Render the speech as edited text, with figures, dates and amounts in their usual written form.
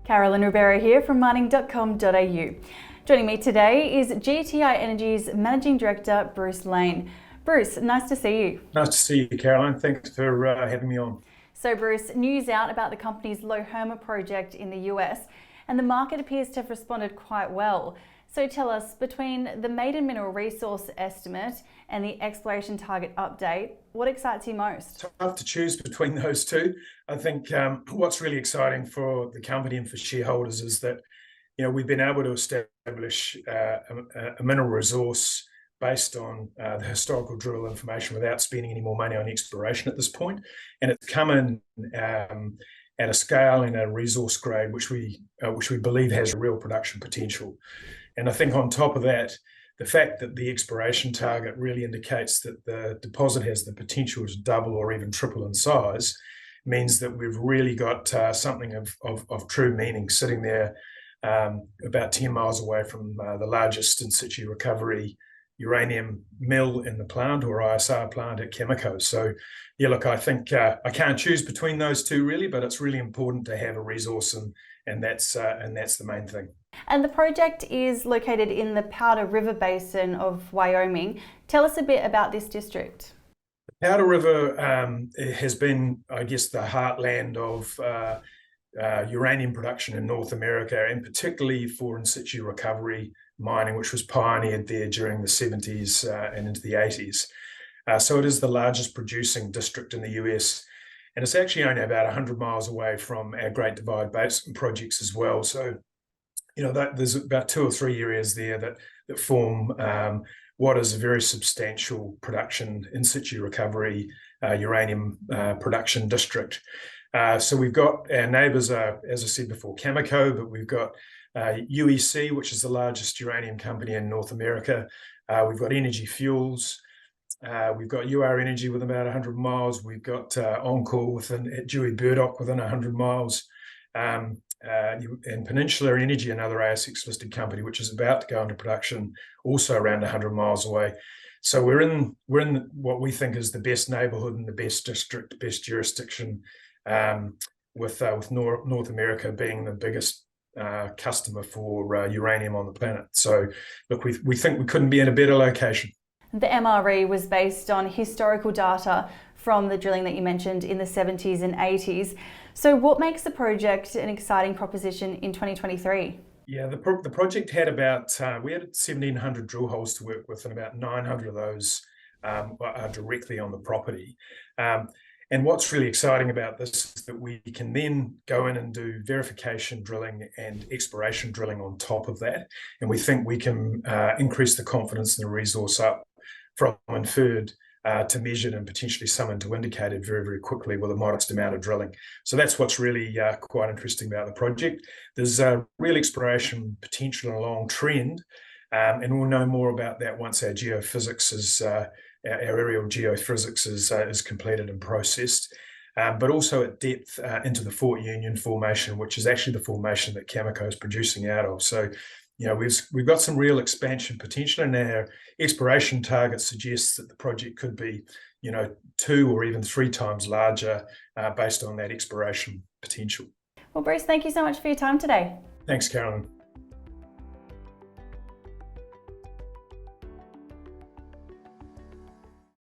Carolyn Rivera here from mining.com.au. Joining me today is GTI Energy's Managing Director, Bruce Lane. Bruce, nice to see you. Nice to see you, Caroline. Thanks for having me on. So Bruce, news out about the company's Lo Herma project in the US, and the market appears to have responded quite well. So tell us, between the maiden mineral resource estimate and the exploration target update, what excites you most? Tough to choose between those two. I think what's really exciting for the company and for shareholders is that we've been able to establish a mineral resource based on the historical drill information without spending any more money on exploration at this point. And it's come in at a scale and a resource grade which we believe has a real production potential. And I think on top of that, the fact that the exploration target really indicates that the deposit has the potential to double or even triple in size means that we've really got something of true meaning sitting there about 10 miles away from the largest in situ recovery uranium mill in the plant, or ISR plant at Cameco. So yeah, look, I think I can't choose between those two really, but it's really important to have a resource, and that's the main thing. And the project is located in the Powder River Basin of Wyoming. Tell us a bit about this district. The Powder River has been, I guess, the heartland of uranium production in North America, and particularly for in situ recovery mining, which was pioneered there during the 70s and into the 80s. So it is the largest producing district in the US, and it's actually only about 100 miles away from our Great Divide Basin projects as well. So there's about 2 or 3 areas there that form what is a very substantial production in situ recovery uranium production district. So we've got our neighbours, as I said before, Cameco, but we've got UEC, which is the largest uranium company in North America. We've got Energy Fuels. We've got UR Energy within about 100 miles. We've got Encore at Dewey Burdock within 100 miles. And Peninsula Energy, another ASX listed company, which is about to go into production, also around 100 miles away. So we're in what we think is the best neighbourhood and the best district, best jurisdiction, with North America being the biggest customer for uranium on the planet. So look, we think we couldn't be in a better location. The MRE was based on historical data from the drilling that you mentioned in the 70s and 80s. So what makes the project an exciting proposition in 2023? Yeah, the project had about, we had 1,700 drill holes to work with, and about 900 of those are directly on the property. And what's really exciting about this is that we can then go in and do verification drilling and exploration drilling on top of that. And we think we can increase the confidence in the resource up from inferred to measured, and potentially some into indicated very, very quickly with a modest amount of drilling. So that's what's really quite interesting about the project. There's a real exploration potential and a long trend, and we'll know more about that once our geophysics is our aerial geophysics is completed and processed, but also at depth into the Fort Union formation, which is actually the formation that Cameco is producing out of. So we've got some real expansion potential, and our exploration target suggests that the project could be 2 or even 3 times larger based on that exploration potential. Well, Bruce, thank you so much for your time today. Thanks, Carolyn.